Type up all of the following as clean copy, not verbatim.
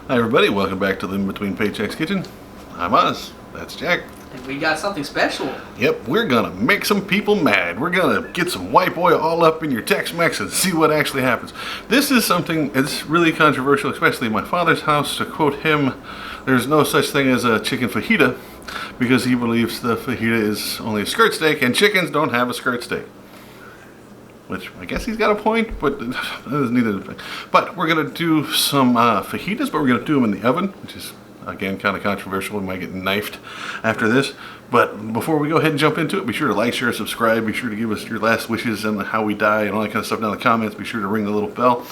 Hi everybody, welcome back to the In Between Paychecks Kitchen. I'm Oz, that's Jack. And we got something special. Yep, we're gonna make some people mad. We're gonna get some white oil all up in your Tex-Mex and see what actually happens. This is something that's really controversial, especially in my father's house. To quote him, there's no such thing as a chicken fajita because he believes the fajita is only a skirt steak and chickens don't have a skirt steak. Which I guess he's got a point, but that is neither. But we're gonna do some fajitas, but we're gonna do them in the oven, which is again kind of controversial. We might get knifed after this. But before we go ahead and jump into it, be sure to like, share, subscribe. Be sure to give us your last wishes and how we die and all that kind of stuff down in the comments. Be sure to ring the little bell,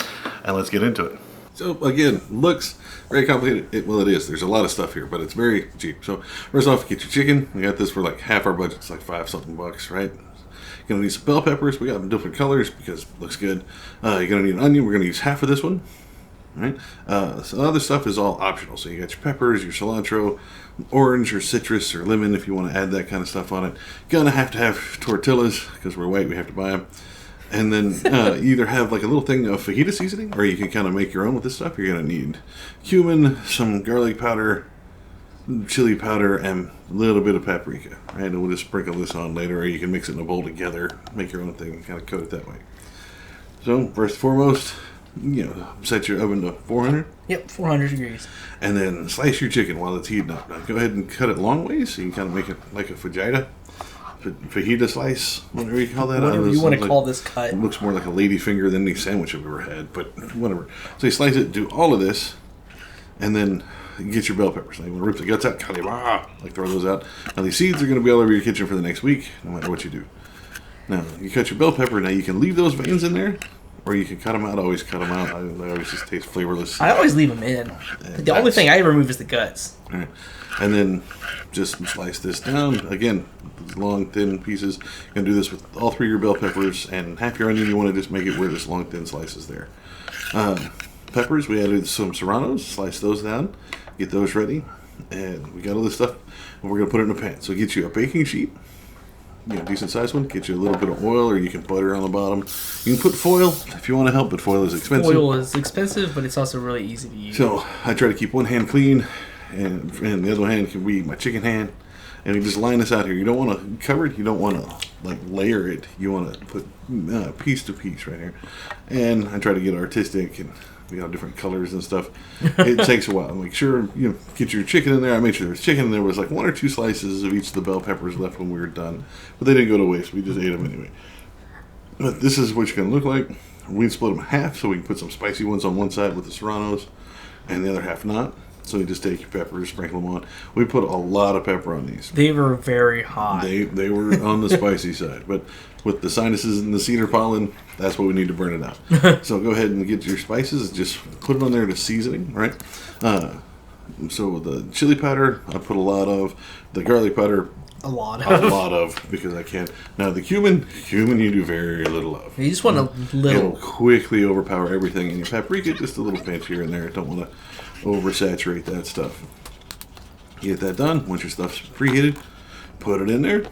and let's get into it. So again, looks very complicated. Well, it is. There's a lot of stuff here, but it's very cheap. So first off, get your chicken. We got this for like half our budget. It's like $5-something, right? You're gonna need some bell peppers. We got them different colors because it looks good. You're gonna need an onion. We're gonna use half of this one. Right. So other stuff is all optional. So you got your peppers, your cilantro, orange or citrus or lemon if you want to add that kind of stuff on it. Gonna have to have tortillas because we're white. We have to buy them. And then you either have like a little thing of fajita seasoning, or you can kind of make your own with this stuff. You're gonna need cumin, some garlic powder, chili powder, and a little bit of paprika, right? And we'll just sprinkle this on later, or you can mix it in a bowl together, make your own thing, and kind of coat it that way. So first and foremost, set your oven to 400. Yep, 400 degrees. And then slice your chicken while it's heating up. Now go ahead and cut it long ways so you can kind of make it like a fajita slice, whatever you call that. Whatever you want to call this cut. It looks more like a lady finger than any sandwich I've ever had, but whatever. So you slice it, do all of this, and then you get your bell peppers. Now you want to rip the guts out, like throw those out. Now these seeds are going to be all over your kitchen for the next week, no matter what you do. Now you cut your bell pepper. Now you can leave those veins in there, or you can cut them out. I always cut them out. They always just taste flavorless. I always leave them in. The only thing I remove is the guts. All right. And then just slice this down. Again, long, thin pieces. You're going to do this with all three of your bell peppers, and half your onion, you want to just make it where this long, thin slices there. Peppers, we added some serranos, slice those down, get those ready, and we got all this stuff, and we're going to put it in a pan. So get you a baking sheet, decent sized one, get you a little bit of oil, or you can butter on the bottom. You can put foil if you want to help, but foil is expensive. Foil is expensive, but it's also really easy to use. So I try to keep one hand clean, and the other hand can be my chicken hand. And you just line this out here. You don't want to cover it. You don't want to like layer it. You want to put piece to piece right here. And I try to get artistic and different colors and stuff. It takes a while. Make sure get your chicken in there. I made sure there was chicken. There was like 1 or 2 slices of each of the bell peppers left when we were done, but they didn't go to waste. We just ate them anyway. But this is what you're gonna look like. We split them in half so we can put some spicy ones on one side with the serranos, and the other half not. So you just take your peppers, sprinkle them on. We put a lot of pepper on these. They were very hot. They were on the spicy side, but with the sinuses and the cedar pollen, that's what we need to burn it out. So go ahead and get your spices. Just put it on there to seasoning, right? So the chili powder, I put a lot of. The garlic powder, a lot of, because I can't. Now the cumin you do very little of. You just want a little. It'll quickly overpower everything. And your paprika, just a little pinch here and there. Don't want to oversaturate that stuff. Get that done. Once your stuff's preheated, put it in there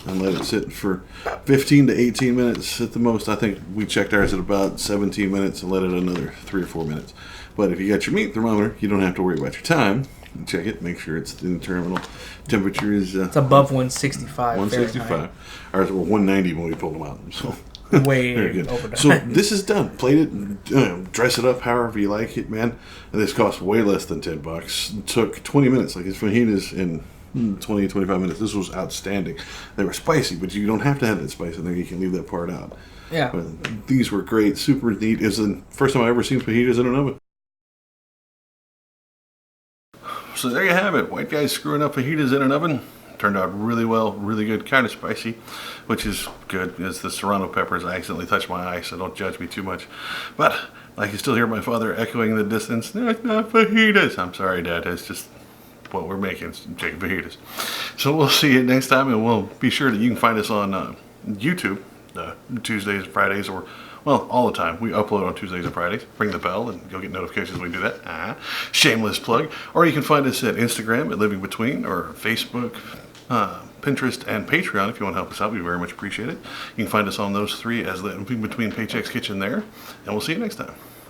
and let it sit for 15 to 18 minutes at the most. I think we checked ours at about 17 minutes and let it another 3 or 4 minutes. But if you got your meat thermometer, you don't have to worry about your time. Check it, make sure it's in the terminal temperature is it's above 165. 165. Ours were 190 when we pulled them out. So way overdone. So this is done. Plate it, dress it up however you like it, man. And this cost way less than $10. It took 20 minutes. Like it's fajitas in 20-25 minutes. This was outstanding. They were spicy, but you don't have to have that spice in there. You can leave that part out. Yeah. But these were great, super neat. It's the first time I ever seen fajitas in an oven. So there you have it. White guys screwing up fajitas in an oven. Turned out really well, really good, kind of spicy, which is good. As the serrano peppers, I accidentally touched my eye, so don't judge me too much. But I can still hear my father echoing in the distance. No, it's not fajitas. I'm sorry, Dad. It's just what we're making, chicken fajitas. So we'll see you next time, and we'll be sure that you can find us on YouTube Tuesdays, Fridays, or well, all the time. We upload on Tuesdays and Fridays. Ring the bell and you'll get notifications when we do that. Shameless plug. Or you can find us at Instagram at Living Between, or Facebook, Pinterest, and Patreon if you want to help us out. We very much appreciate it. You can find us on those 3 as Living Between Paychecks Kitchen there. And we'll see you next time.